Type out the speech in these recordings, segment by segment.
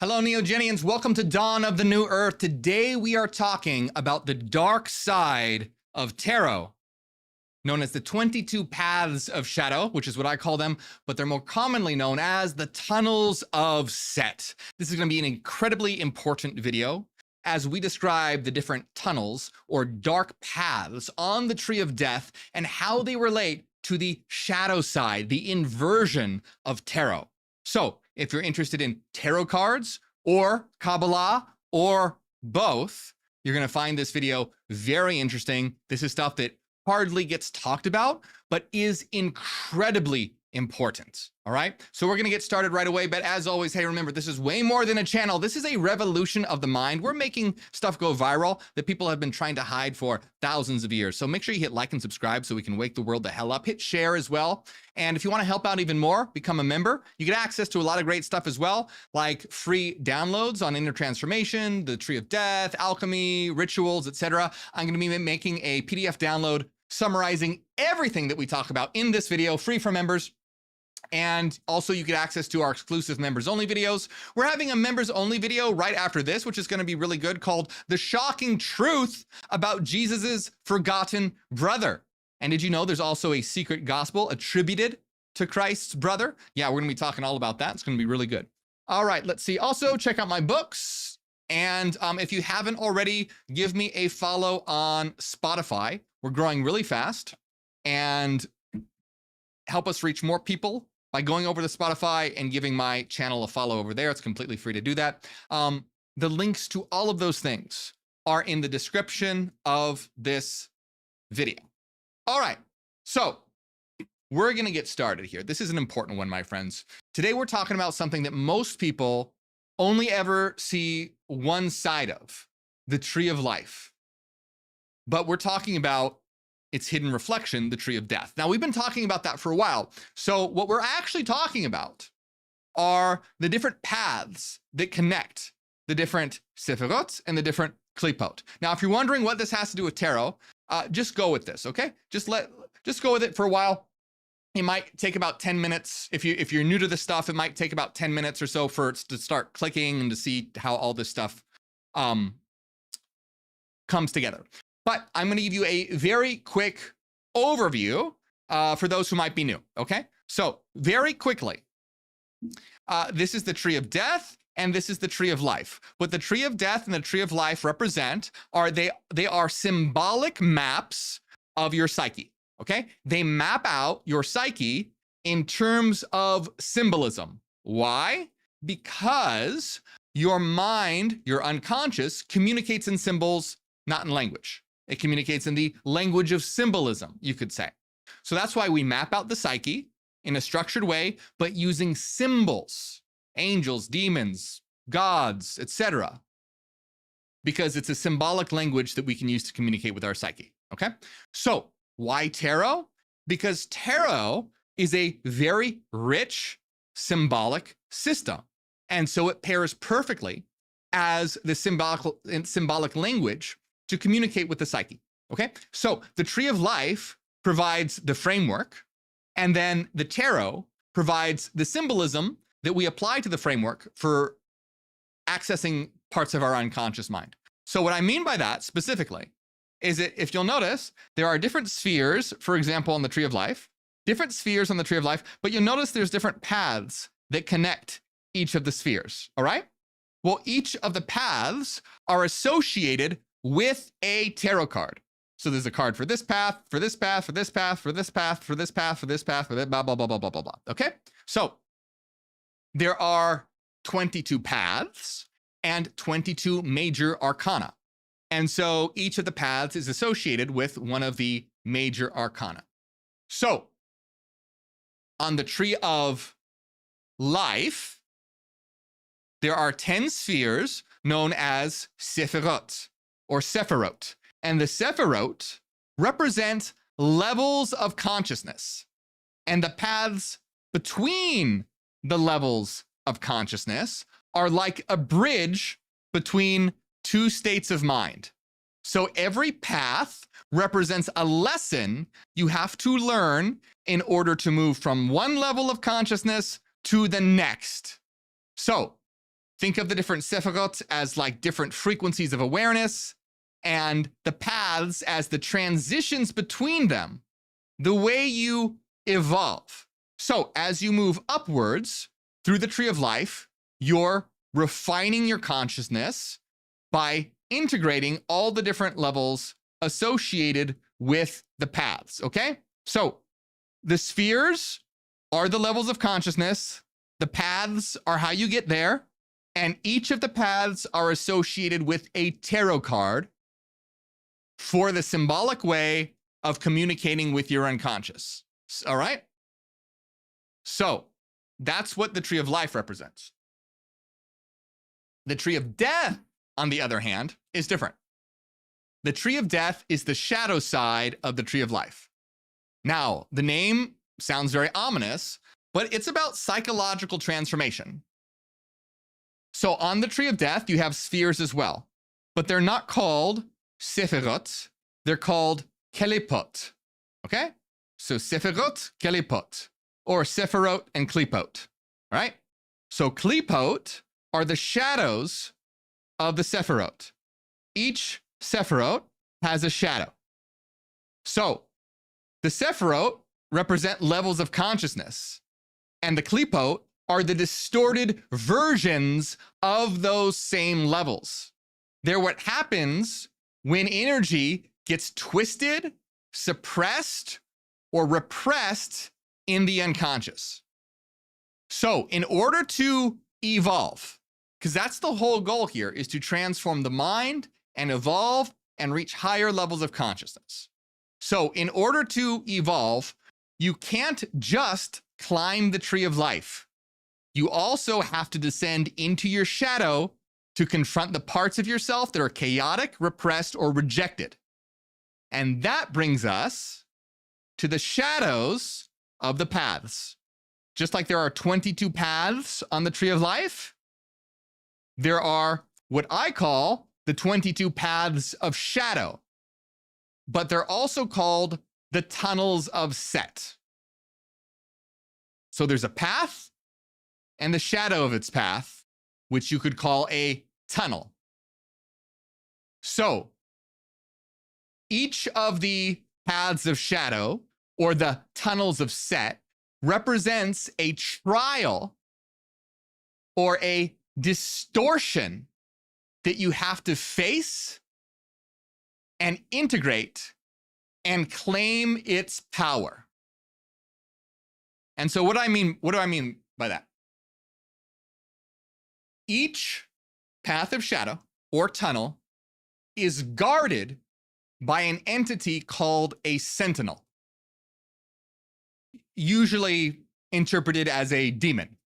Hello, Neogenians. Welcome to Dawn of the New Earth. Today we are talking about the dark side of tarot, known as the 22 Paths of Shadow, which is what I call them, but they're more commonly known as the Tunnels of Set. This is going to be an incredibly important video as we describe the different tunnels or dark paths on the Tree of Death and how they relate to the shadow side, the inversion of tarot. So, if you're interested in tarot cards or Kabbalah or both, you're going to find this video very interesting. This is stuff that hardly gets talked about, but is incredibly important. All right. So we're going to get started right away. But as always, hey, remember, this is way more than a channel. This is a revolution of the mind. We're making stuff go viral that people have been trying to hide for thousands of years. So make sure you hit like and subscribe so we can wake the world the hell up. Hit share as well. And if you want to help out even more, become a member. You get access to a lot of great stuff as well, like free downloads on inner transformation, the Tree of Death, alchemy, rituals, etc. I'm going to be making a PDF download summarizing everything that we talk about in this video, free for members. And also you get access to our exclusive members only videos. We're having a members only video right after this, which is going to be really good, called The Shocking Truth About Jesus's Forgotten Brother. And did you know there's also a secret gospel attributed to Christ's brother? Yeah, we're going to be talking all about that. It's going to be really good. All right, let's see. Also, check out my books. And if you haven't already, give me a follow on Spotify. We're growing really fast. And help us reach more people by going over to Spotify and giving my channel a follow over there. It's completely free to do that. The links to all of those things are in the description of this video. All right, so we're gonna get started here. This is an important one, my friends. Today we're talking about something that most people only ever see one side of, the Tree of Life. But we're talking about its hidden reflection, the Tree of Death. Now, we've been talking about that for a while. So what we're actually talking about are the different paths that connect the different Sephirot and the different Klipot. Now, if you're wondering what this has to do with tarot, just go with this, okay? Just go with it for a while. It might take about 10 minutes. If you're new to this stuff, it might take about 10 minutes or so for it to start clicking and to see how all this stuff comes together. But I'm going to give you a very quick overview for those who might be new, okay? So very quickly, this is the Tree of Death and this is the Tree of Life. What the Tree of Death and the Tree of Life represent are they are symbolic maps of your psyche, okay? They map out your psyche in terms of symbolism. Why? Because your mind, your unconscious, communicates in symbols, not in language. It communicates in the language of symbolism, you could say. So that's why we map out the psyche in a structured way, but using symbols, angels, demons, gods, etc. Because it's a symbolic language that we can use to communicate with our psyche, okay? So why tarot? Because tarot is a very rich symbolic system. And so it pairs perfectly as the symbolic language to communicate with the psyche, okay? So the Tree of Life provides the framework, and then the tarot provides the symbolism that we apply to the framework for accessing parts of our unconscious mind. So what I mean by that specifically is that if you'll notice, there are different spheres, for example, on the Tree of Life, different spheres on the Tree of Life, but you'll notice there's different paths that connect each of the spheres, all right? Well, each of the paths are associated with a tarot card. So there's a card for this path, for this path, for this path, for this path, for this path, for this path, for that, blah, blah, blah, blah, blah, blah, blah. Okay? So there are 22 paths and 22 major arcana. And so each of the paths is associated with one of the major arcana. So on the Tree of Life, there are 10 spheres known as Sephirot, or Sephirot. And the Sephirot represent levels of consciousness. And the paths between the levels of consciousness are like a bridge between two states of mind. So every path represents a lesson you have to learn in order to move from one level of consciousness to the next. So Think of the different sephirot as like different frequencies of awareness, and the paths as the transitions between them, the way you evolve. So as you move upwards through the tree of life, you're refining your consciousness by integrating all the different levels associated with the paths, okay? So the spheres are the levels of consciousness, the paths are how you get there, and each of the paths are associated with a tarot card for the symbolic way of communicating with your unconscious. All right? So that's what the tree of life represents. The tree of death, on the other hand, is different. The tree of death is the shadow side of the tree of life. Now, the name sounds very ominous, but it's about psychological transformation. So on the tree of death, you have spheres as well, but they're not called sephirot, they're called kelipot, okay? So sephirot, kelipot, or sephirot and klipot, right? So klipot are the shadows of the sephirot. Each sephirot has a shadow. So the sephirot represent levels of consciousness, and the klipot are the distorted versions of those same levels. They're what happens when energy gets twisted, suppressed, or repressed in the unconscious. So in order to evolve, because that's the whole goal here, is to transform the mind and evolve and reach higher levels of consciousness. So in order to evolve, you can't just climb the tree of life. You also have to descend into your shadow to confront the parts of yourself that are chaotic, repressed, or rejected. And that brings us to the shadows of the paths. Just like there are 22 paths on the tree of life, there are what I call the 22 paths of shadow, but they're also called the tunnels of Set. So there's a path and the shadow of its path, which you could call a tunnel. So each of the paths of shadow, or the tunnels of Set, represents a trial or a distortion that you have to face and integrate and claim its power. And so what do I mean by that? Each path of shadow or tunnel is guarded by an entity called a sentinel, usually interpreted as a demon.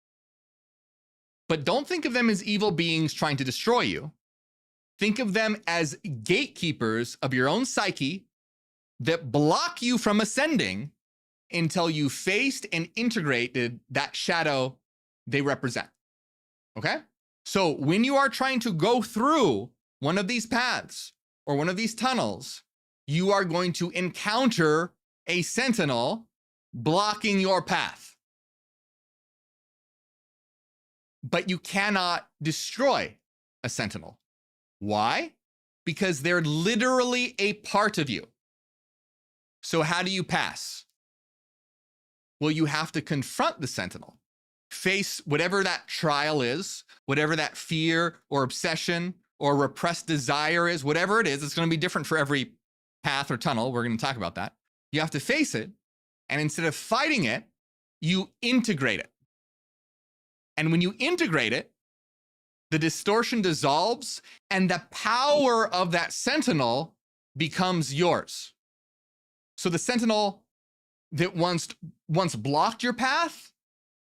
But don't think of them as evil beings trying to destroy you. Think of them as gatekeepers of your own psyche that block you from ascending until you faced and integrated that shadow they represent. Okay? So when you are trying to go through one of these paths or one of these tunnels, you are going to encounter a sentinel blocking your path. But you cannot destroy a sentinel. Why? Because they're literally a part of you. So how do you pass? Well, you have to confront the sentinel, face whatever that trial is, whatever that fear or obsession or repressed desire is, whatever it is. It's going to be different for every path or tunnel. We're going to talk about that. You have to face it, and instead of fighting it, you integrate it. And when you integrate it, the distortion dissolves and the power of that sentinel becomes yours. So the sentinel that once blocked your path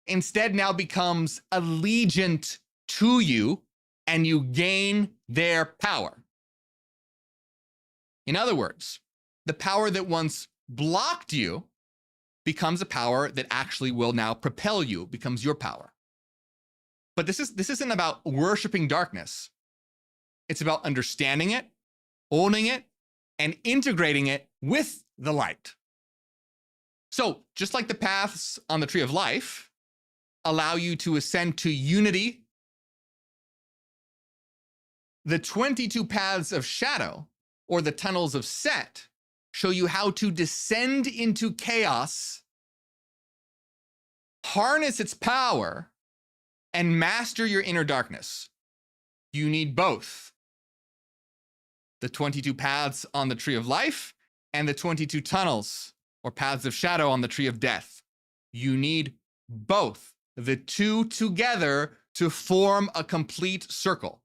instead now becomes allegiant to you, and you gain their power. In other words, the power that once blocked you becomes a power that actually will now propel you, becomes your power. But this isn't about worshiping darkness. It's about understanding it, owning it, and integrating it with the light. So just like the paths on the tree of life allow you to ascend to unity The 22 paths of shadow, or the tunnels of Set, show you how to descend into chaos, harness its power, and master your inner darkness. You need both. The 22 paths on the tree of life and the 22 tunnels or paths of shadow on the tree of death. You need both, the two together, to form a complete circle.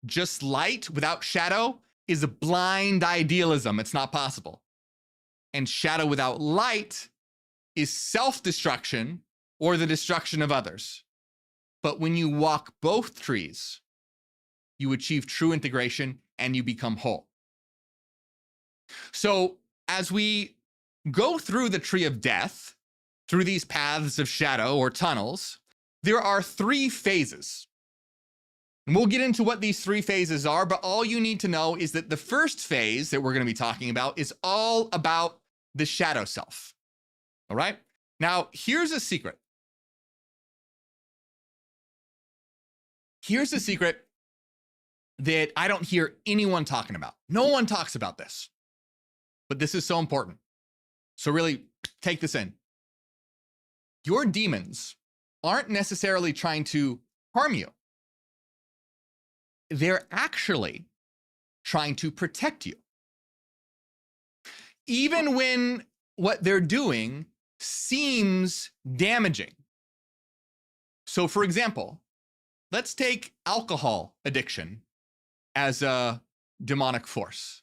Just light without shadow is a blind idealism. It's not possible. And shadow without light is self-destruction or the destruction of others. But when you walk both trees, you achieve true integration and you become whole. So as we go through the tree of death, through these paths of shadow or tunnels, there are 3 phases. And we'll get into what these 3 phases are, but all you need to know is that the first phase that we're going to be talking about is all about the shadow self. All right? Now, here's a secret. Here's a secret that I don't hear anyone talking about. No one talks about this. But this is so important. So really take this in. Your demons aren't necessarily trying to harm you. They're actually trying to protect you. Even when what they're doing seems damaging. So for example, let's take alcohol addiction as a demonic force.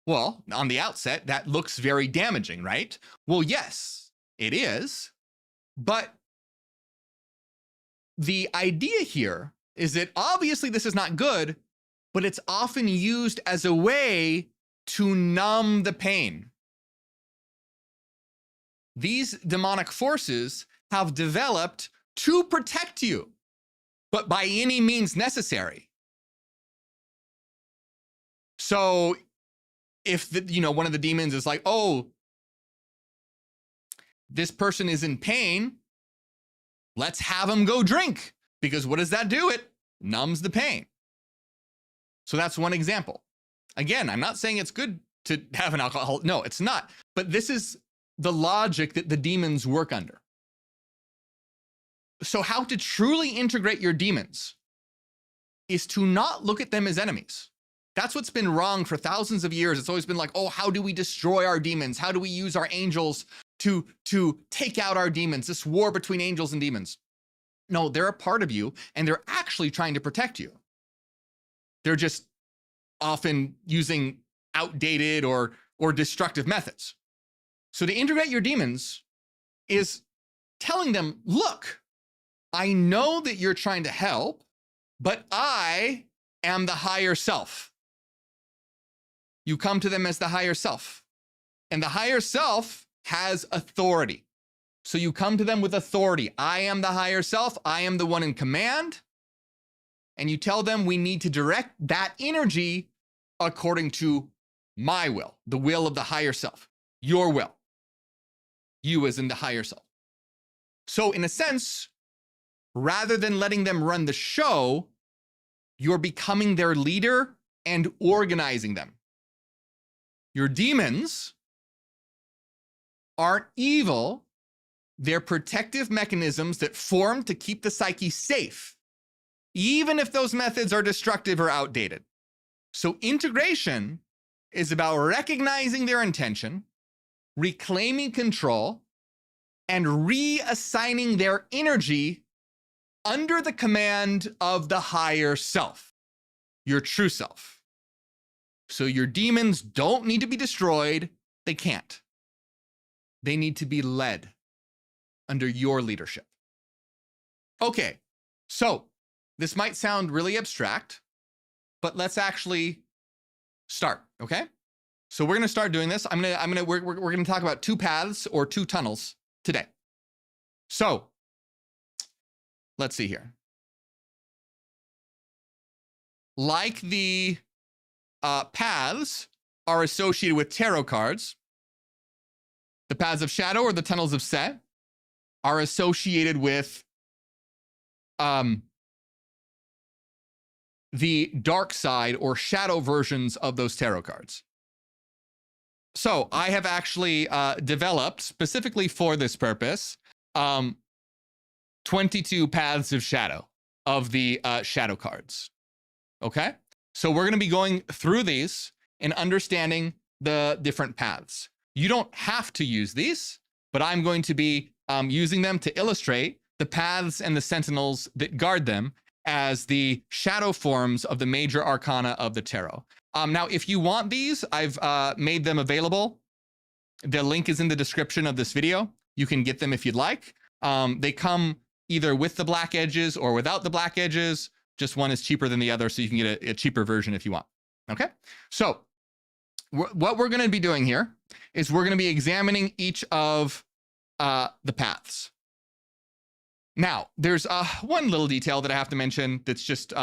Well, on the outset, that looks very damaging, right? Well, yes, it is. But the idea here is that obviously this is not good, but it's often used as a way to numb the pain. These demonic forces have developed to protect you, but by any means necessary. So if one of the demons is like, oh, this person is in pain, let's have him go drink. Because what does that do? It numbs the pain. So that's one example. Again, I'm not saying it's good to have an alcohol. No, it's not. But this is the logic that the demons work under. So how to truly integrate your demons is to not look at them as enemies. That's what's been wrong for thousands of years. It's always been like, oh, how do we destroy our demons? How do we use our angels to take out our demons? This war between angels and demons. No, they're a part of you, and they're actually trying to protect you. They're just often using outdated or destructive methods. So to integrate your demons is telling them, look, I know that you're trying to help, but I am the higher self. You come to them as the higher self. And the higher self has authority. So you come to them with authority. I am the higher self. I am the one in command. And you tell them we need to direct that energy according to my will, the will of the higher self, your will. You as in the higher self. So in a sense, rather than letting them run the show, you're becoming their leader and organizing them. Your demons aren't evil. They're protective mechanisms that form to keep the psyche safe, even if those methods are destructive or outdated. So integration is about recognizing their intention, reclaiming control, and reassigning their energy under the command of the higher self, your true self. So your demons don't need to be destroyed. They can't. They need to be led under your leadership. Okay, so this might sound really abstract, but let's actually start, okay? So we're gonna start doing this. We're gonna talk about 2 paths or 2 tunnels today. So let's see here. Like the paths are associated with tarot cards, the paths of shadow or the tunnels of Set are associated with the dark side or shadow versions of those tarot cards. So I have actually developed specifically for this purpose 22 paths of shadow of the shadow cards. Okay, so we're going to be going through these and understanding the different paths. You don't have to use these, but I'm going to be using them to illustrate the paths and the sentinels that guard them as the shadow forms of the major arcana of the tarot. Now, if you want these, I've made them available. The link is in the description of this video. You can get them if you'd like. They come either with the black edges or without the black edges. Just one is cheaper than the other, so you can get a cheaper version if you want. Okay? So what we're going to be doing here is we're going to be examining each of the paths. Now, there's one little detail that I have to mention that's just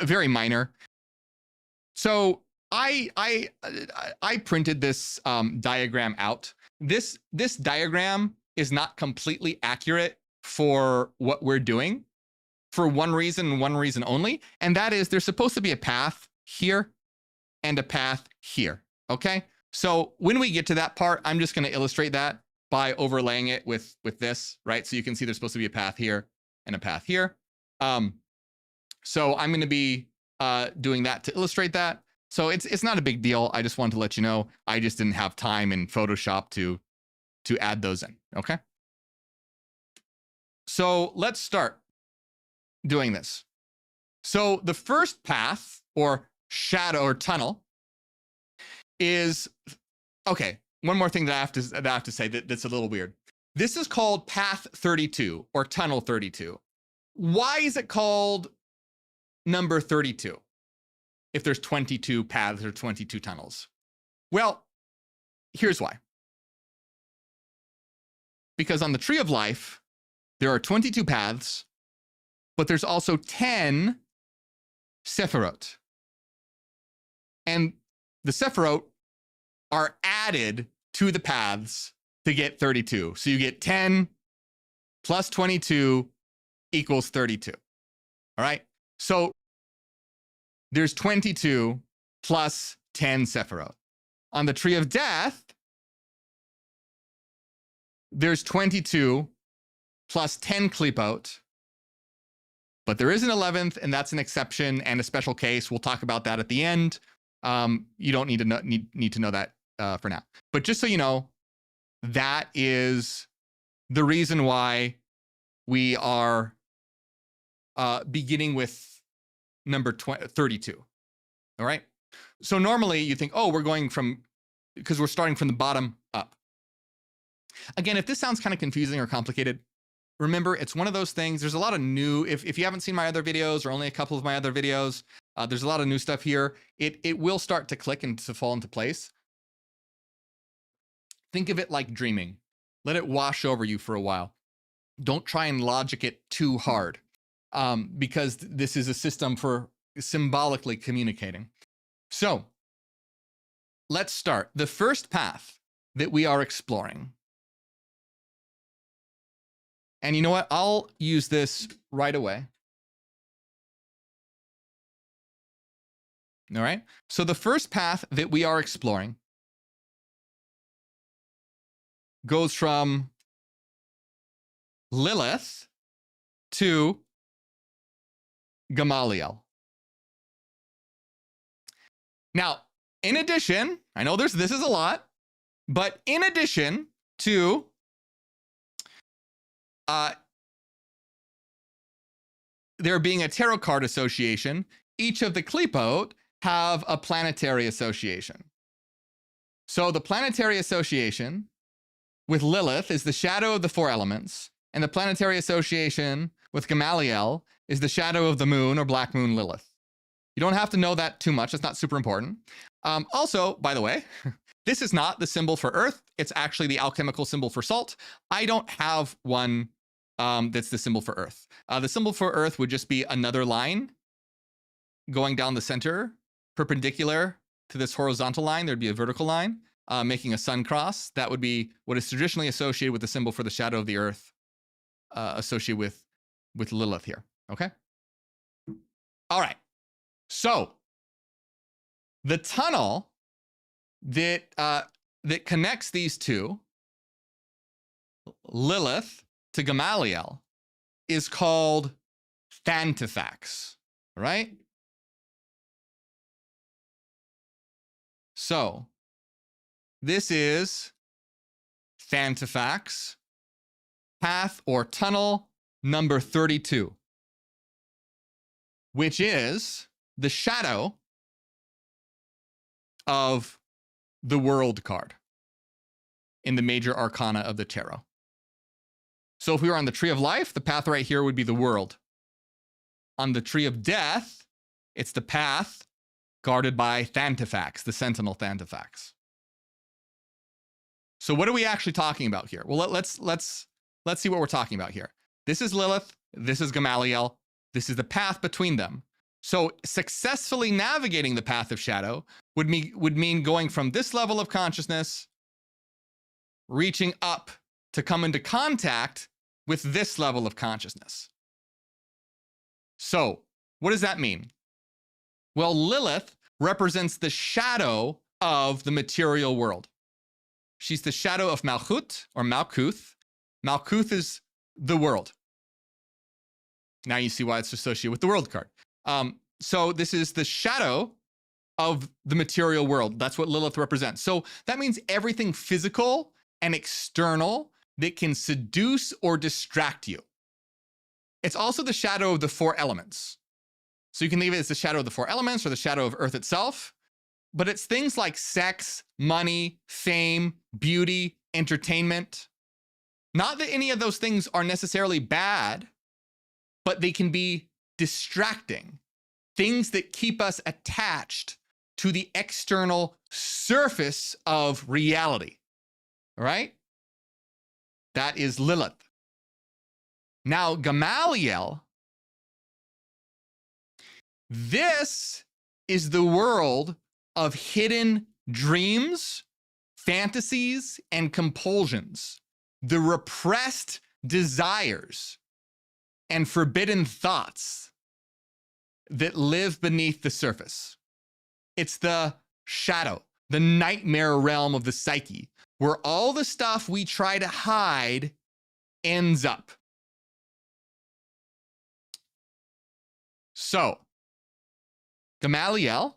very minor. So I printed this diagram out. This diagram is not completely accurate for what we're doing for one reason and one reason only, and that is there's supposed to be a path here and a path here, okay? So when we get to that part, I'm just going to illustrate that by overlaying it with this, right? So you can see there's supposed to be a path here and a path here. So I'm going to be doing that to illustrate that. So it's not a big deal. I just wanted to let you know. I just didn't have time in Photoshop to add those in, okay? So let's start doing this. So the first path or shadow or tunnel is, okay, one more thing that I have to say that's a little weird. This is called path 32 or tunnel 32. Why is it called number 32 if there's 22 paths or 22 tunnels? Well, here's why. Because on the Tree of Life, there are 22 paths, but there's also 10 Sephirot. And the Sephirot are added to the paths to get 32. So you get 10 plus 22 equals 32. All right? So there's 22 plus 10 Sephirot. On the Tree of Death, there's 22 plus 10 Klipot, but there is an 11th, and that's an exception and a special case. We'll talk about that at the end. You don't need to know that for now. But just so you know, that is the reason why we are beginning with number 32. All right? So normally you think, oh, we're going from, because we're starting from the bottom up. Again, if this sounds kind of confusing or complicated, remember, it's one of those things. There's a lot of new, if you haven't seen my other videos or only a couple of my other videos, there's a lot of new stuff here. It will start to click and to fall into place. Think of it like dreaming. Let it wash over you for a while. Don't try and logic it too hard, because this is a system for symbolically communicating. So let's start. The first path that we are exploring. And you know what? I'll use this right away. All right. So the first path that we are exploring goes from Lilith to Gamaliel. Now, in addition, I know this is a lot, but in addition to there being a tarot card association, each of the Klipot have a planetary association. So the planetary association with Lilith is the shadow of the four elements, and the planetary association with Gamaliel is the shadow of the moon or black moon Lilith. You don't have to know that too much. It's not super important. Also, by the way, this is not the symbol for Earth. It's actually the alchemical symbol for salt. I don't have one that's the symbol for Earth. The symbol for Earth would just be another line going down the center, perpendicular to this horizontal line. There'd be a vertical line making a sun cross. That would be what is traditionally associated with the symbol for the shadow of the Earth, associated with Lilith here. Okay. All right. So the tunnel that connects these two, Lilith to Gamaliel, is called Thantifax, right? So this is Thantifax, path or tunnel number 32, which is the shadow of the World card in the Major Arcana of the Tarot. So if we were on the Tree of Life, the path right here would be the World. On the Tree of Death, it's the path guarded by Thantifax, the Sentinel Thantifax. So what are we actually talking about here? Well, let's see what we're talking about here. This is Lilith, this is Gamaliel, this is the path between them. So successfully navigating the path of shadow would mean going from this level of consciousness, reaching up to come into contact with this level of consciousness. So what does that mean? Well, Lilith represents the shadow of the material world. She's the shadow of Malchut or Malkuth. Malkuth is the world. Now you see why it's associated with the World card. So this is the shadow of the material world. That's what Lilith represents. So that means everything physical and external that can seduce or distract you. It's also the shadow of the four elements. So you can leave it as the shadow of the four elements or the shadow of Earth itself. But it's things like sex, money, fame, beauty, entertainment. Not that any of those things are necessarily bad, but they can be distracting. Things that keep us attached to the external surface of reality. All right? That is Lilith. Now, Gamaliel, this is the world of hidden dreams, fantasies, and compulsions, the repressed desires and forbidden thoughts that live beneath the surface. It's the shadow, the nightmare realm of the psyche, where all the stuff we try to hide ends up. So, Gamaliel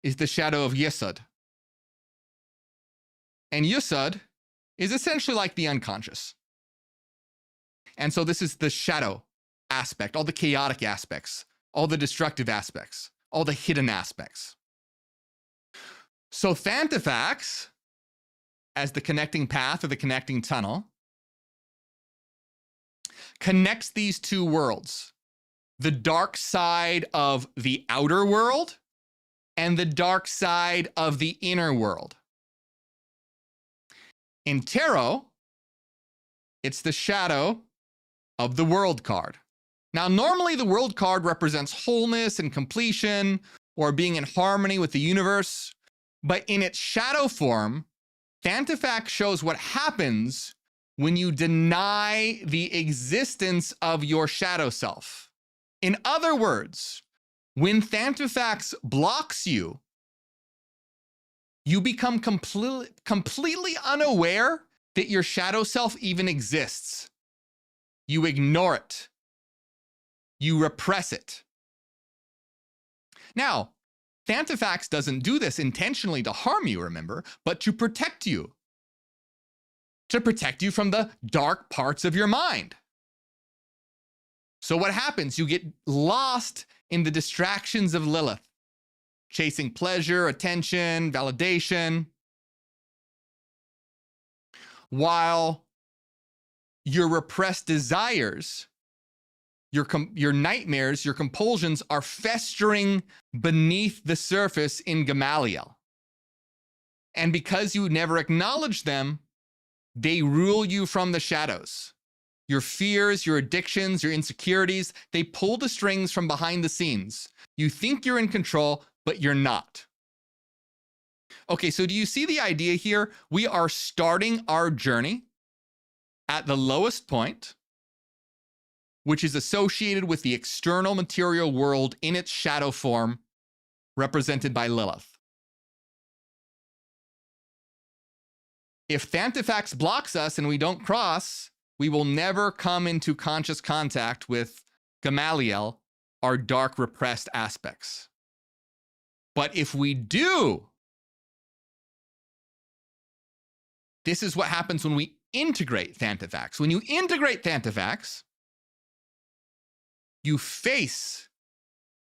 is the shadow of Yesod. And Yesod is essentially like the unconscious. And so this is the shadow aspect, all the chaotic aspects, all the destructive aspects, all the hidden aspects. So Thantifax, as the connecting path or the connecting tunnel, connects these two worlds, the dark side of the outer world and the dark side of the inner world. In tarot, it's the shadow of the World card. Now, normally the World card represents wholeness and completion or being in harmony with the universe, but in its shadow form, Thantifax shows what happens when you deny the existence of your shadow self. In other words, when Thantifax blocks you, you become completely unaware that your shadow self even exists. You ignore it. You repress it. Now, Thantifax doesn't do this intentionally to harm you, remember, but to protect you. To protect you from the dark parts of your mind. So what happens? You get lost in the distractions of Lilith, chasing pleasure, attention, validation, while your repressed desires, your nightmares, your compulsions are festering beneath the surface in Gamaliel. And because you never acknowledge them, they rule you from the shadows. Your fears, your addictions, your insecurities, they pull the strings from behind the scenes. You think you're in control, but you're not. Okay, so do you see the idea here? We are starting our journey at the lowest point, which is associated with the external material world in its shadow form, represented by Lilith. If Thantifax blocks us and we don't cross, we will never come into conscious contact with Gamaliel, our dark repressed aspects. But if we do, this is what happens when we integrate Thantifax. When you integrate Thantifax, you face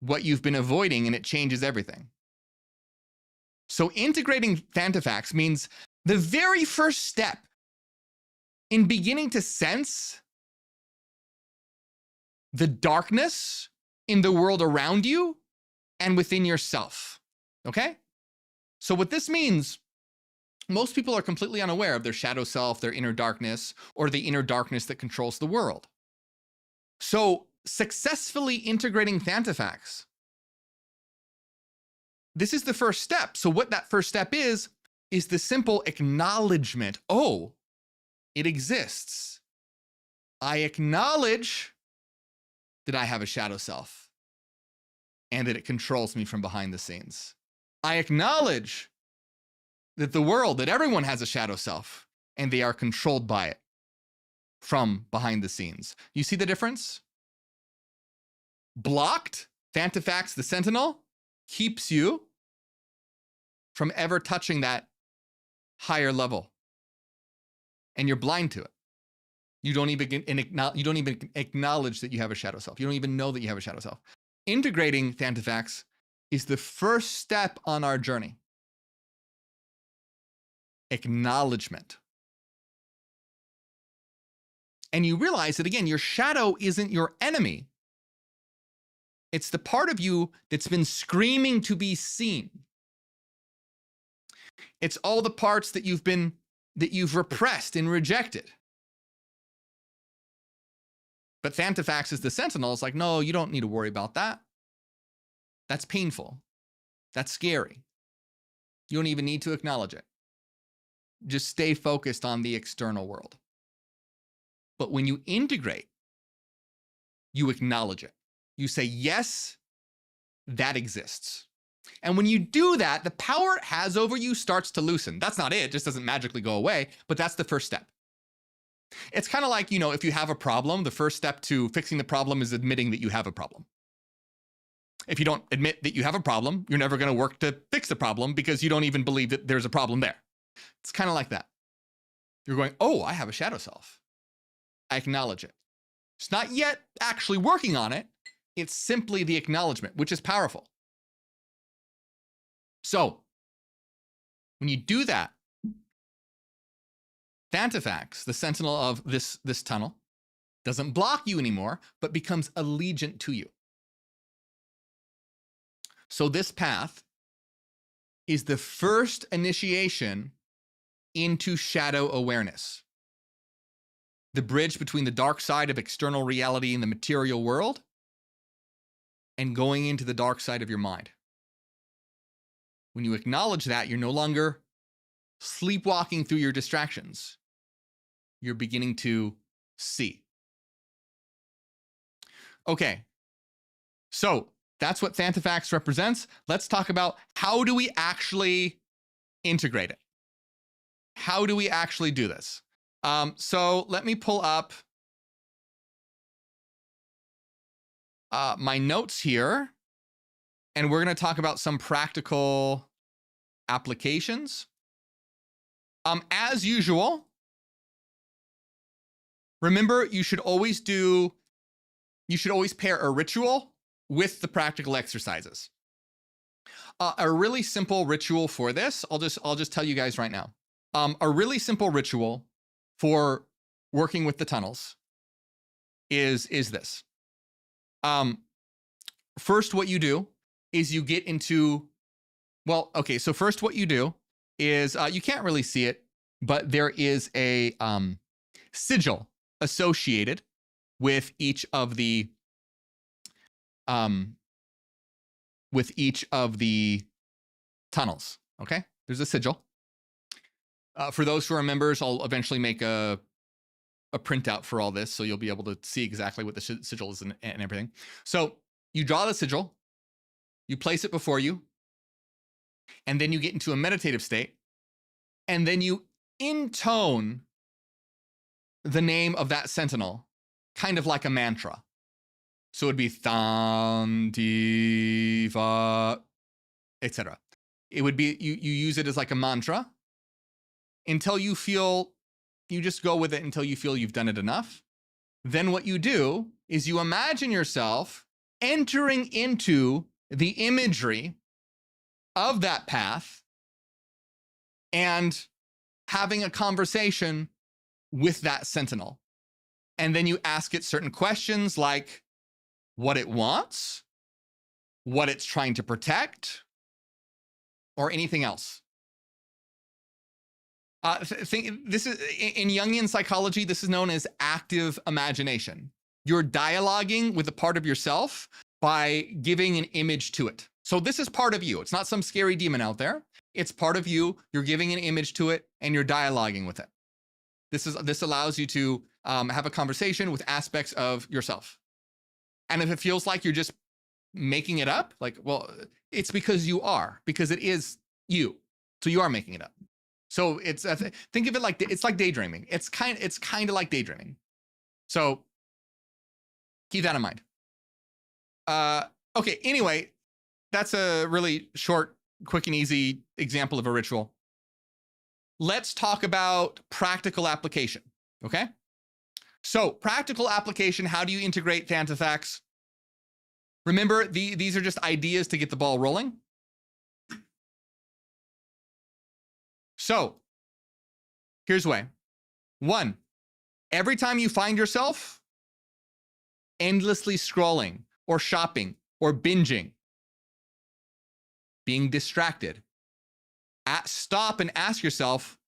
what you've been avoiding and it changes everything. So integrating Thantifax means the very first step in beginning to sense the darkness in the world around you and within yourself, okay? So what this means, most people are completely unaware of their shadow self, their inner darkness, or the inner darkness that controls the world. So successfully integrating Thantifax, this is the first step. So what that first step is the simple acknowledgement. Oh, it exists. I acknowledge that I have a shadow self and that it controls me from behind the scenes. I acknowledge that the world, that everyone has a shadow self and they are controlled by it from behind the scenes. You see the difference? Blocked, Thantifax the Sentinel keeps you from ever touching that higher level. And you're blind to it. You don't even acknowledge that you have a shadow self. You don't even know that you have a shadow self. Integrating Thantifax is the first step on our journey. Acknowledgement. And you realize that, again, your shadow isn't your enemy. It's the part of you that's been screaming to be seen. It's all the parts that you've repressed and rejected. But Thantifax is the Sentinel. It's like, no, you don't need to worry about that. That's painful. That's scary. You don't even need to acknowledge it. Just stay focused on the external world. But when you integrate, you acknowledge it. You say, yes, that exists. And when you do that, the power it has over you starts to loosen. That's not it. It just doesn't magically go away, but that's the first step. It's kind of like, if you have a problem, the first step to fixing the problem is admitting that you have a problem. If you don't admit that you have a problem, you're never going to work to fix the problem because you don't even believe that there's a problem there. It's kind of like that. You're going, oh, I have a shadow self. I acknowledge it. It's not yet actually working on it. It's simply the acknowledgement, which is powerful. So when you do that, Thantifax, the Sentinel of this tunnel, doesn't block you anymore, but becomes allegiant to you. So this path is the first initiation into shadow awareness. The bridge between the dark side of external reality in the material world and going into the dark side of your mind. When you acknowledge that, you're no longer sleepwalking through your distractions. You're beginning to see. Okay, so that's what Thantifax represents. Let's talk about how do we actually integrate it? How do we actually do this? So let me pull up my notes here, and we're going to talk about some practical applications. As usual, remember, you should always pair a ritual with the practical exercises. A really simple ritual for this, I'll just tell you guys right now. A really simple ritual for working with the tunnels is this. First, what you do is you get into, so first what you do is, you can't really see it, but there is a sigil associated with each of the tunnels, okay? There's a sigil. For those who are members, I'll eventually make a a printout for all this, so you'll be able to see exactly what the sigil is and everything. So you draw the sigil, you place it before you, and then you get into a meditative state, and then you intone the name of that sentinel, kind of like a mantra. So it'd be Than, Tiva, etc. It would be, you use it as like a mantra until you feel, you just go with it until you feel you've done it enough. Then what you do is you imagine yourself entering into the imagery of that path and having a conversation with that sentinel. And then you ask it certain questions like what it wants, what it's trying to protect, or anything else. This is in Jungian psychology, this is known as active imagination. You're dialoguing with a part of yourself by giving an image to it. So this is part of you. It's not some scary demon out there. It's part of you. You're giving an image to it and you're dialoguing with it. This allows you to have a conversation with aspects of yourself. And if it feels like you're just making it up, like, well, it's because you are, because it is you. So you are making it up. So it's think of it like it's like daydreaming. It's kind of like daydreaming. So keep that in mind. Okay. Anyway, that's a really short, quick, and easy example of a ritual. Let's talk about practical application. Okay. So practical application. How do you integrate Thanthafax? Remember, these are just ideas to get the ball rolling. So here's the way. 1, every time you find yourself endlessly scrolling or shopping or binging, being distracted, stop and ask yourself,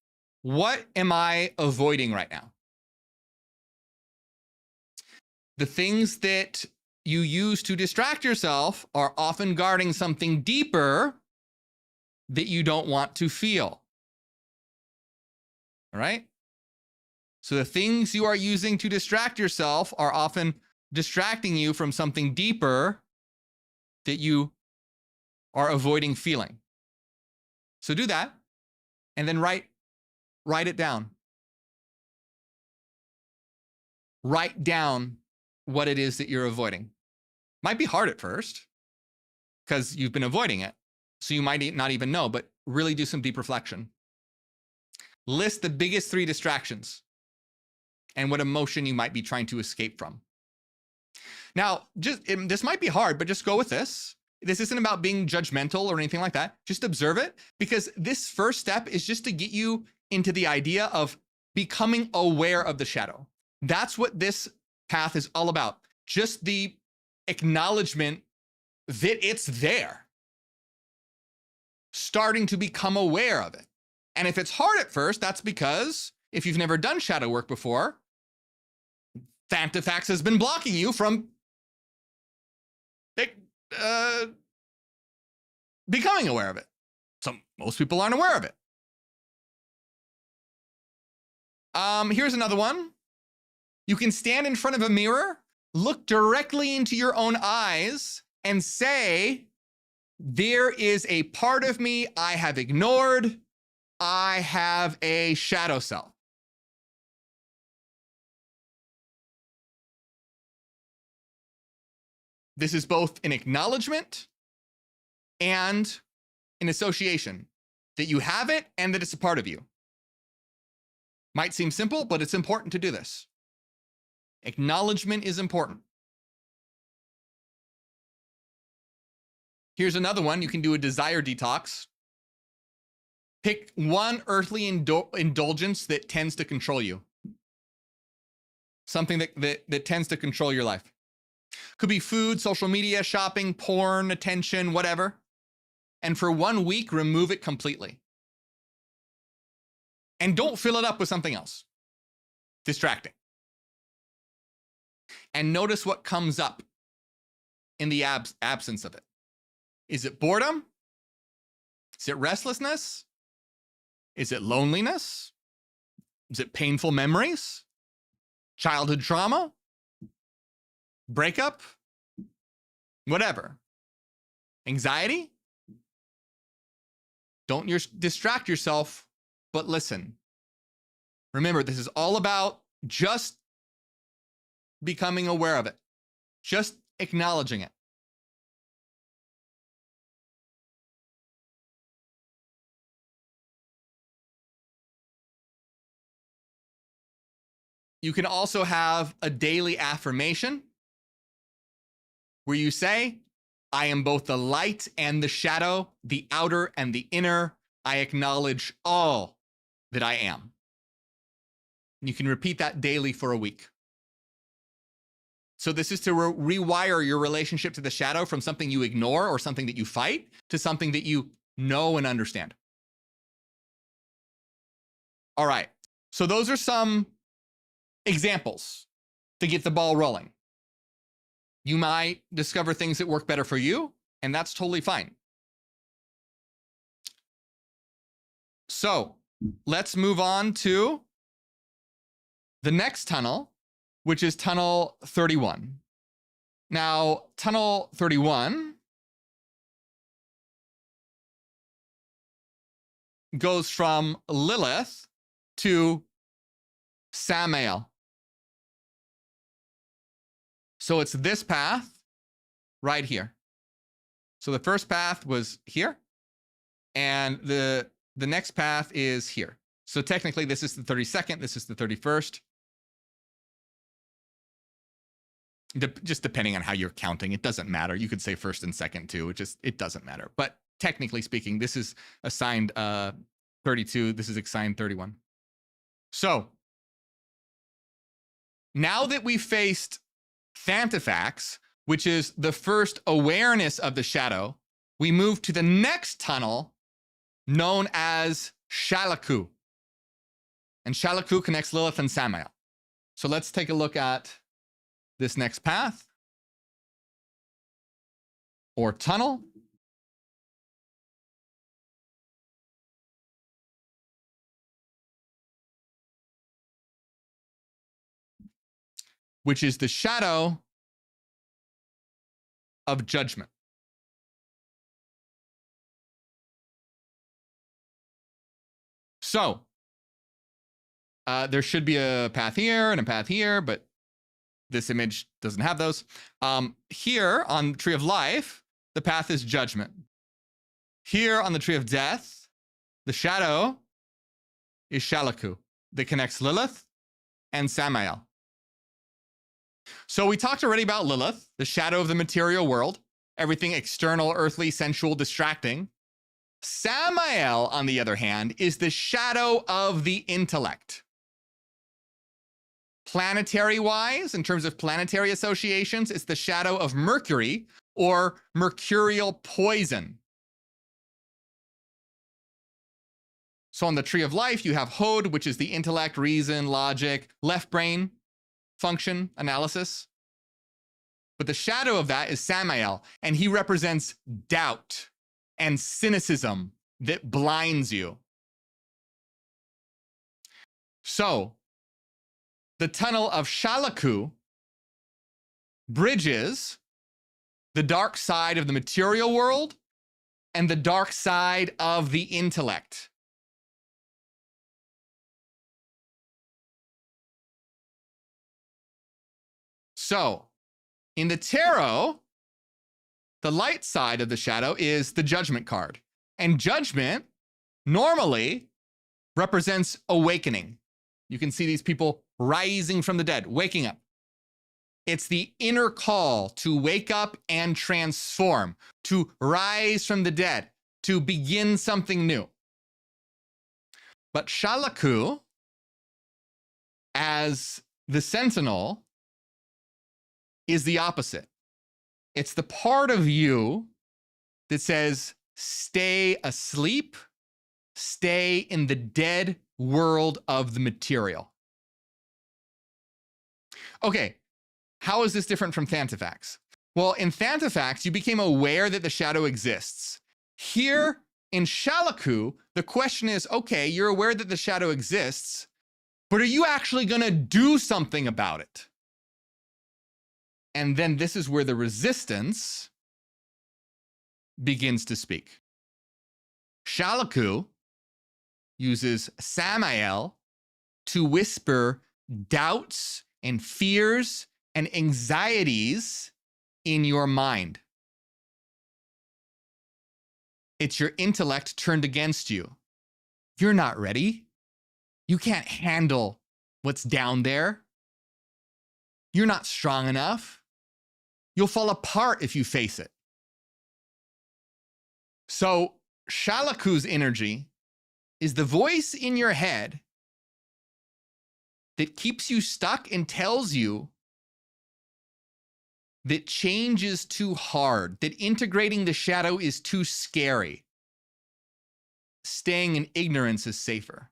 what am I avoiding right now? The things that you use to distract yourself are often guarding something deeper that you don't want to feel. All right? So the things you are using to distract yourself are often distracting you from something deeper that you are avoiding feeling. So do that, and then write it down. Write down what it is that you're avoiding. Might be hard at first because you've been avoiding it. So you might not even know, but really do some deep reflection. List the biggest 3 distractions and what emotion you might be trying to escape from. Now, this might be hard, but just go with this. This isn't about being judgmental or anything like that. Just observe it, because this first step is just to get you into the idea of becoming aware of the shadow. That's what this path is all about. Just the acknowledgement that it's there. Starting to become aware of it. And if it's hard at first, that's because if you've never done shadow work before, Thanthafax has been blocking you from becoming aware of it. So most people aren't aware of it. Here's another one. You can stand in front of a mirror, look directly into your own eyes, and say, there is a part of me I have ignored. I have a shadow self. This is both an acknowledgement and an association that you have it and that it's a part of you. Might seem simple, but it's important to do this. Acknowledgement is important. Here's another one. You can do a desire detox. Pick one earthly indulgence that tends to control you. Something that tends to control your life. Could be food, social media, shopping, porn, attention, whatever. And for 1 week, remove it completely. And don't fill it up with something else distracting. And notice what comes up in the absence of it. Is it boredom? Is it restlessness? Is it loneliness? Is it painful memories? childhood trauma, breakup, whatever. Anxiety? Don't distract yourself, but listen. Remember, this is all about just becoming aware of it, just acknowledging it. You can also have a daily affirmation where you say, I am both the light and the shadow, the outer and the inner. I acknowledge all that I am. And you can repeat that daily for a week. So this is to rewire your relationship to the shadow from something you ignore or something that you fight to something that you know and understand. All right. So those are some examples to get the ball rolling. You might discover things that work better for you, and that's totally fine. So let's move on to the next tunnel, which is tunnel 31. Now, tunnel 31 goes from Lilith to Samael. So it's this path right here. So the first path was here, and the next path is here. So technically, this is the 32nd, this is the 31st. Just depending on how you're counting, it doesn't matter. You could say first and second too. It doesn't matter. But technically speaking, this is assigned 32. This is assigned 31. So now that we faced Thantifax, which is the first awareness of the shadow, we move to the next tunnel known as Shalaku. And Shalaku connects Lilith and Samael. So let's take a look at this next path or tunnel. Which is the shadow of judgment. So there should be a path here and a path here, but this image doesn't have those. Here on the Tree of Life, the path is judgment. Here on the Tree of Death, the shadow is Shalaku that connects Lilith and Samael. So we talked already about Lilith, the shadow of the material world, everything external, earthly, sensual, distracting. Samael, on the other hand, is the shadow of the intellect. Planetary-wise, in terms of planetary associations, it's the shadow of Mercury or mercurial poison. So on the Tree of Life, you have Hod, which is the intellect, reason, logic, left brain function, analysis. But the shadow of that is Samael, and he represents doubt and cynicism that blinds you. So the tunnel of Shalaku bridges the dark side of the material world and the dark side of the intellect. So in the tarot, the light side of the shadow is the judgment card. And judgment normally represents awakening. You can see these people rising from the dead, waking up. It's the inner call to wake up and transform, to rise from the dead, to begin something new. But Shalaku, as the sentinel, is the opposite. It's the part of you that says, stay asleep, stay in the dead world of the material. Okay, how is this different from Thantifax? Well, in Thantifax, you became aware that the shadow exists. Here in Shalaku, the question is, okay, you're aware that the shadow exists, but are you actually going to do something about it? And then this is where the resistance begins to speak. Shalaku uses Samael to whisper doubts and fears and anxieties in your mind. It's your intellect turned against you. You're not ready. You can't handle what's down there. You're not strong enough. You'll fall apart if you face it. So Shalaku's energy is the voice in your head that keeps you stuck and tells you that change is too hard, that integrating the shadow is too scary. Staying in ignorance is safer.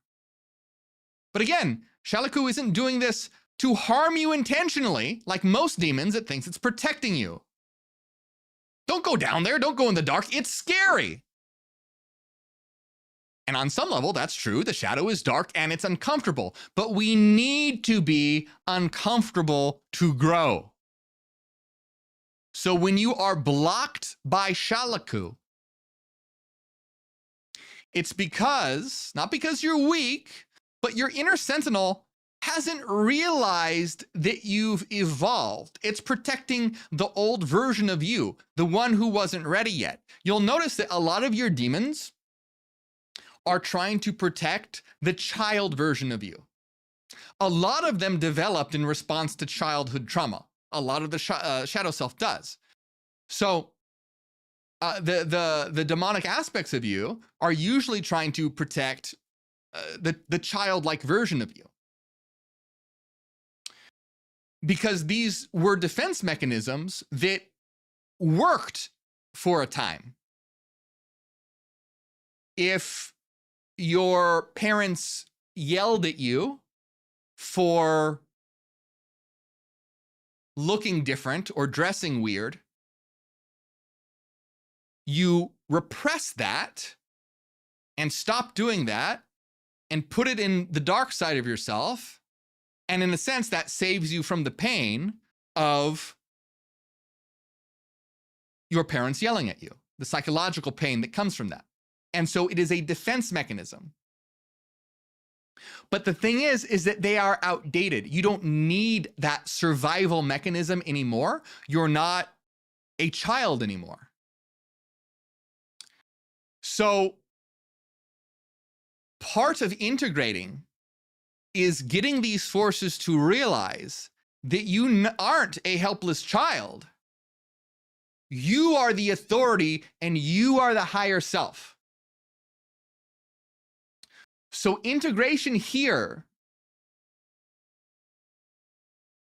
But again, Shalaku isn't doing this to harm you intentionally, like most demons. It thinks it's protecting you. Don't go down there. Don't go in the dark. It's scary. And on some level, that's true. The shadow is dark and it's uncomfortable. But we need to be uncomfortable to grow. So when you are blocked by Shalaku, it's because, not because you're weak, but your inner sentinel hasn't realized that you've evolved. It's protecting the old version of you, the one who wasn't ready yet. You'll notice that a lot of your demons are trying to protect the child version of you. A lot of them developed in response to childhood trauma. A lot of the shadow self does. So the demonic aspects of you are usually trying to protect the childlike version of you. Because these were defense mechanisms that worked for a time. If your parents yelled at you for looking different or dressing weird, you repress that and stop doing that and put it in the dark side of yourself. And in a sense, that saves you from the pain of your parents yelling at you, the psychological pain that comes from that. And so it is a defense mechanism. But the thing is that they are outdated. You don't need that survival mechanism anymore. You're not a child anymore. So part of integrating is getting these forces to realize that you aren't a helpless child. You are the authority and you are the higher self. So integration here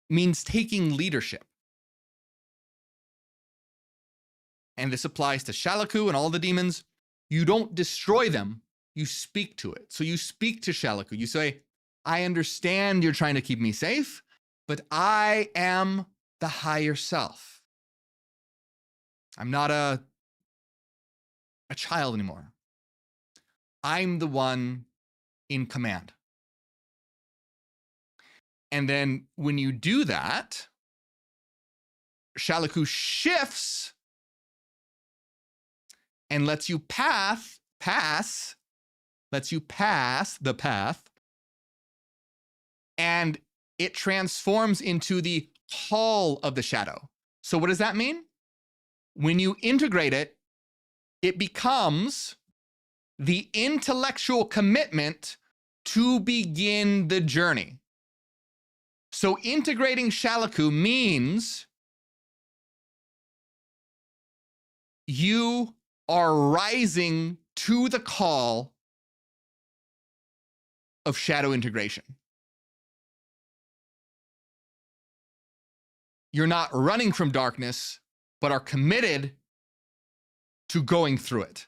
means taking leadership. And this applies to Shalaku and all the demons. You don't destroy them, you speak to it. So you speak to Shalaku. You say, I understand you're trying to keep me safe, but I am the higher self. I'm not a child anymore. I'm the one in command. And then when you do that, Shalaku shifts and lets you pass the path, and it transforms into the call of the shadow. So what does that mean? When you integrate it, it becomes the intellectual commitment to begin the journey. So integrating Shalaku means you are rising to the call of shadow integration. You're not running from darkness, but are committed to going through it.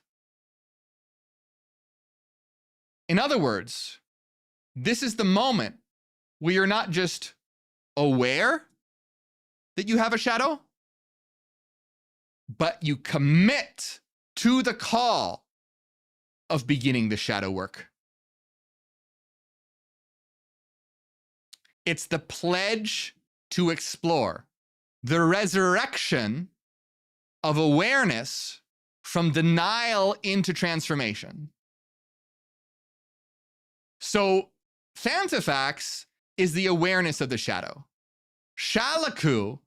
In other words, this is the moment where you're not just aware that you have a shadow, but you commit to the call of beginning the shadow work. It's the pledge to explore, the resurrection of awareness from denial into transformation. So Fantifax is the awareness of the shadow. Shalaku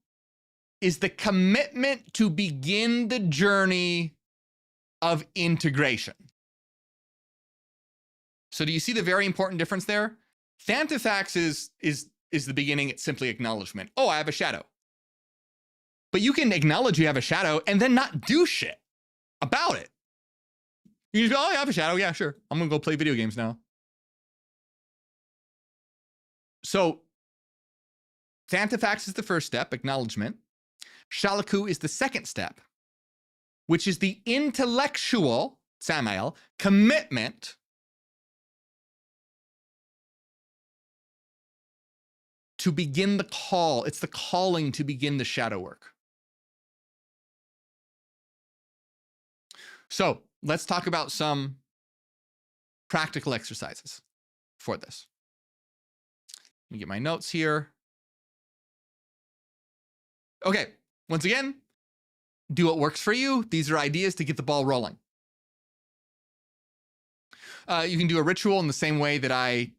is the commitment to begin the journey of integration. So do you see the very important difference there? Fantifax is the beginning. It's simply acknowledgement. Oh, I have a shadow. But you can acknowledge you have a shadow and then not do shit about it. You just go, oh, I have a shadow. Yeah, sure. I'm going to go play video games now. So Fantifax is the first step, acknowledgement. Shalaku is the second step, which is the intellectual, Samael, commitment to begin the call. It's the calling to begin the shadow work. So let's talk about some practical exercises for this. Let me get my notes here. Okay, once again, do what works for you. These are ideas to get the ball rolling. You can do a ritual in the same way that I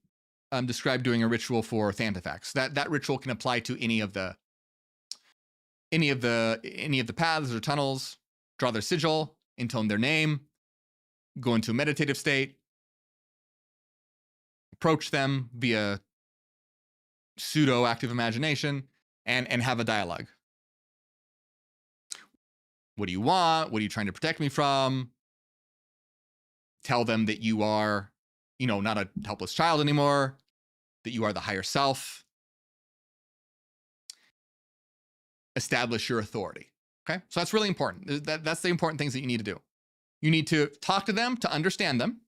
described doing a ritual for Fantifax. That ritual can apply to any of the paths or tunnels. Draw their sigil, intone their name, go into a meditative state, approach them via pseudo active imagination, and have a dialogue. What do you want? What are you trying to protect me from? Tell them that you are, not a helpless child anymore, that you are the higher self. Establish your authority. Okay, so that's really important. That's the important things that you need to do. You need to talk to them to understand them,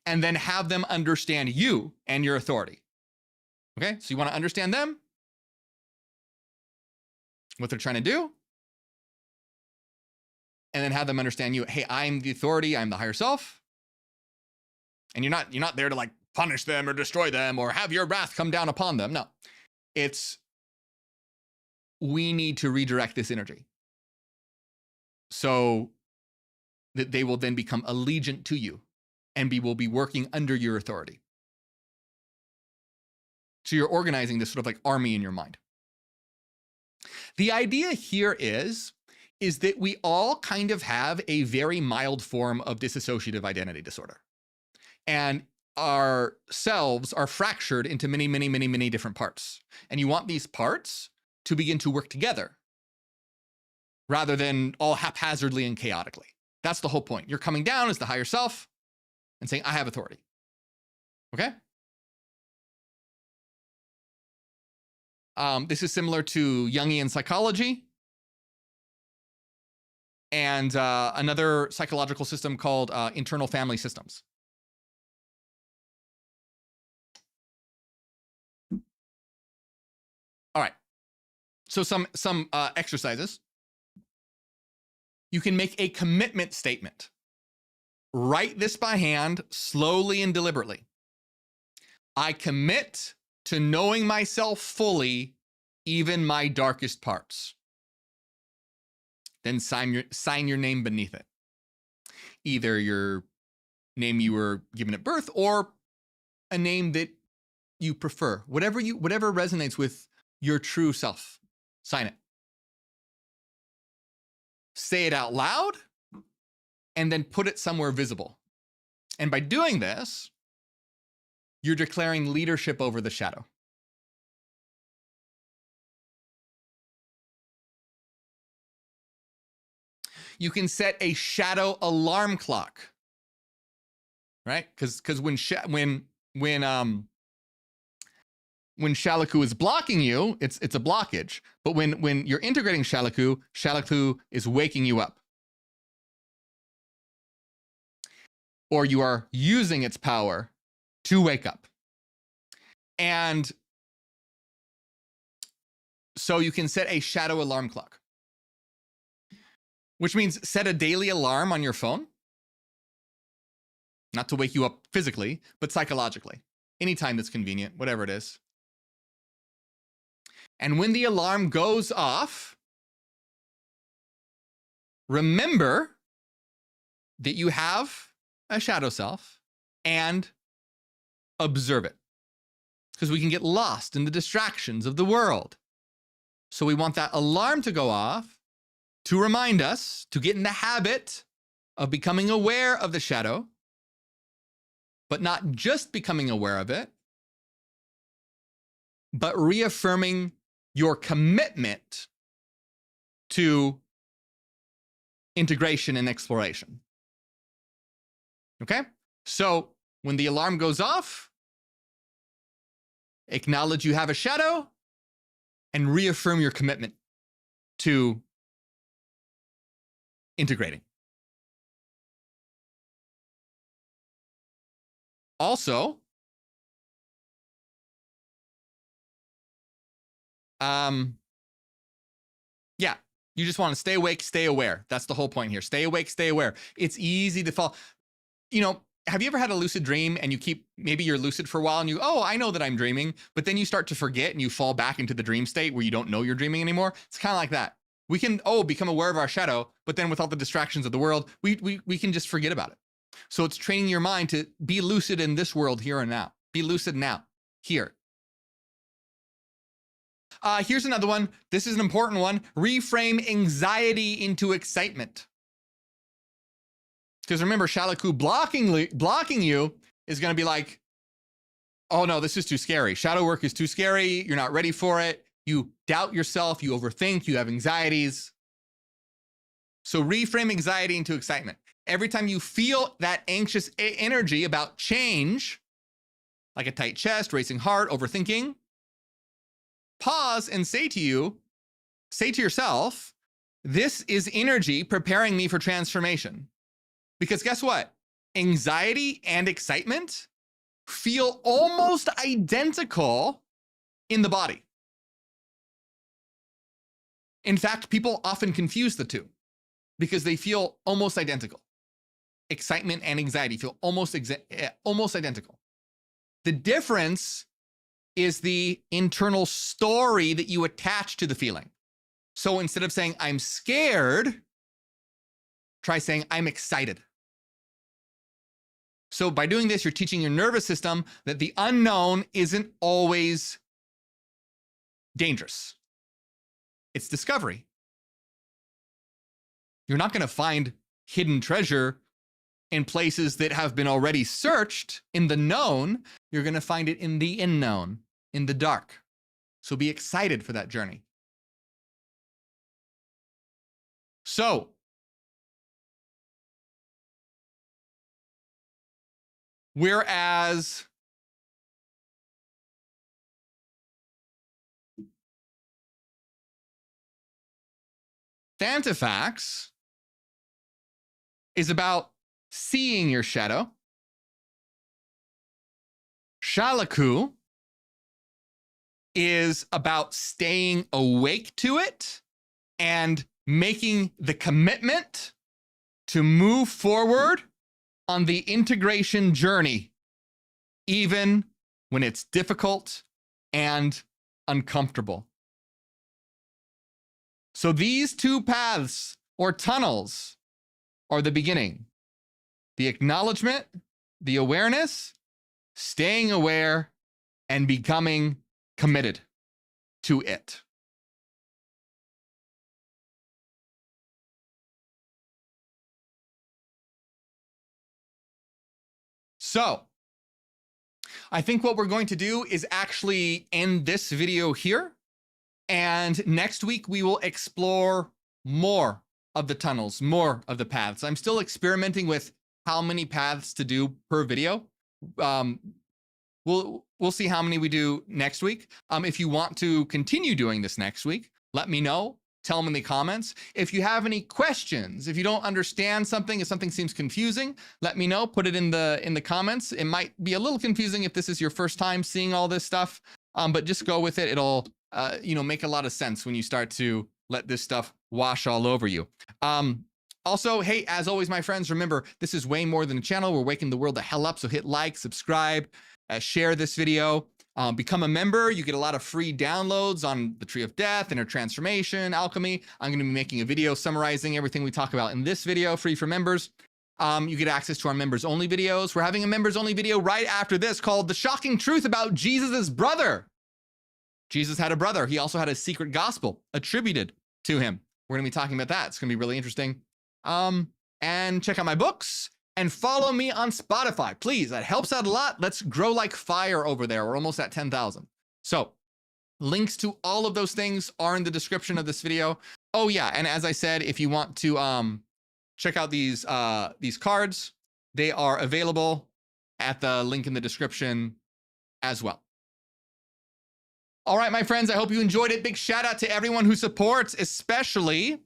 and then have them understand you and your authority. Okay, so you want to understand them, what they're trying to do, and then have them understand you. Hey, I'm the authority. I'm the higher self, and you're not there to like punish them or destroy them or have your wrath come down upon them. No, we need to redirect this energy so that they will then become allegiant to you and will be working under your authority. So you're organizing this sort of like army in your mind. The idea here is that we all kind of have a very mild form of dissociative identity disorder. And our selves are fractured into many, many, many, many different parts. And you want these parts to begin to work together rather than all haphazardly and chaotically. That's the whole point. You're coming down as the higher self and saying, I have authority. Okay? This is similar to Jungian psychology and another psychological system called internal family systems. All right. So some exercises. You can make a commitment statement. Write this by hand, slowly and deliberately. I commit to knowing myself fully, even my darkest parts. Then sign your name beneath it. Either your name you were given at birth or a name that you prefer. Whatever resonates with your true self. Sign it. Say it out loud and then put it somewhere visible. And by doing this, you're declaring leadership over the shadow. You can set a shadow alarm clock, right? Because when Shalaku is blocking you, it's a blockage. But when you're integrating Shalaku is waking you up. Or you are using its power to wake up. And so you can set a shadow alarm clock, which means set a daily alarm on your phone, not to wake you up physically, but psychologically. Anytime that's convenient, whatever it is. And when the alarm goes off, remember that you have a shadow self and observe it. Because we can get lost in the distractions of the world. So we want that alarm to go off to remind us to get in the habit of becoming aware of the shadow, but not just becoming aware of it, but reaffirming your commitment to integration and exploration. Okay? So when the alarm goes off, acknowledge you have a shadow and reaffirm your commitment to integrating. Also, yeah, you just want to stay awake, stay aware. That's the whole point here. Stay awake, stay aware. It's easy to fall. You know, have you ever had a lucid dream and maybe you're lucid for a while and I know that I'm dreaming, but then you start to forget and you fall back into the dream state where you don't know you're dreaming anymore? It's kind of like that. We can, become aware of our shadow, but then with all the distractions of the world, we can just forget about it. So it's training your mind to be lucid in this world here and now. Be lucid now, here. Here's another one. This is an important one. Reframe anxiety into excitement. Because remember, Shalaku blocking you is going to be like, oh no, this is too scary. Shadow work is too scary. You're not ready for it. You doubt yourself. You overthink. You have anxieties. So reframe anxiety into excitement. Every time you feel that anxious energy about change, like a tight chest, racing heart, overthinking, pause and say to yourself, this is energy preparing me for transformation. Because guess what? Anxiety and excitement feel almost identical in the body. In fact, people often confuse the two because they feel almost identical. Excitement and anxiety feel almost identical. The difference is the internal story that you attach to the feeling. So instead of saying, I'm scared, try saying, I'm excited. So by doing this, you're teaching your nervous system that the unknown isn't always dangerous. It's discovery. You're not going to find hidden treasure in places that have been already searched in the known. You're going to find it in the unknown, in the dark. So be excited for that journey. So, whereas Fantifax is about seeing your shadow, Shalaku is about staying awake to it and making the commitment to move forward on the integration journey, even when it's difficult and uncomfortable. So these two paths or tunnels are the beginning. The acknowledgement, the awareness, staying aware, and becoming committed to it. So, I think what we're going to do is actually end this video here. And next week, we will explore more of the tunnels, more of the paths. I'm still experimenting with how many paths to do per video. We'll see how many we do next week. If you want to continue doing this next week, let me know. Tell them in the comments. If you have any questions, if you don't understand something, if something seems confusing, let me know. Put it in the comments. It might be a little confusing if this is your first time seeing all this stuff, but just go with it. It'll make a lot of sense when you start to let this stuff wash all over you. Also, hey, as always, my friends, remember, this is way more than a channel. We're waking the world the hell up. So hit like, subscribe, share this video. Become a member. You get a lot of free downloads on the Tree of Death, Inner Transformation, Alchemy. I'm going to be making a video summarizing everything we talk about in this video, free for members. You get access to our members only videos. We're having a members only video right after this called The Shocking Truth About Jesus' Brother. Jesus had a brother. He also had a secret gospel attributed to him. We're going to be talking about that. It's going to be really interesting. And check out my books and follow me on Spotify. Please, that helps out a lot. Let's grow like fire over there. We're almost at 10,000. So links to all of those things are in the description of this video. Oh yeah, and as I said, if you want to check out these cards, they are available at the link in the description as well. All right, my friends, I hope you enjoyed it. Big shout out to everyone who supports, especially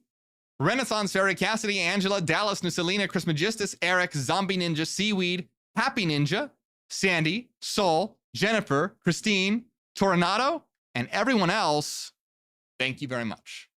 Renaissance Fairy, Cassidy, Angela, Dallas, Nusalina, Chris Magistus, Eric, Zombie Ninja, Seaweed, Happy Ninja, Sandy, Soul, Jennifer, Christine, Toronado, and everyone else. Thank you very much.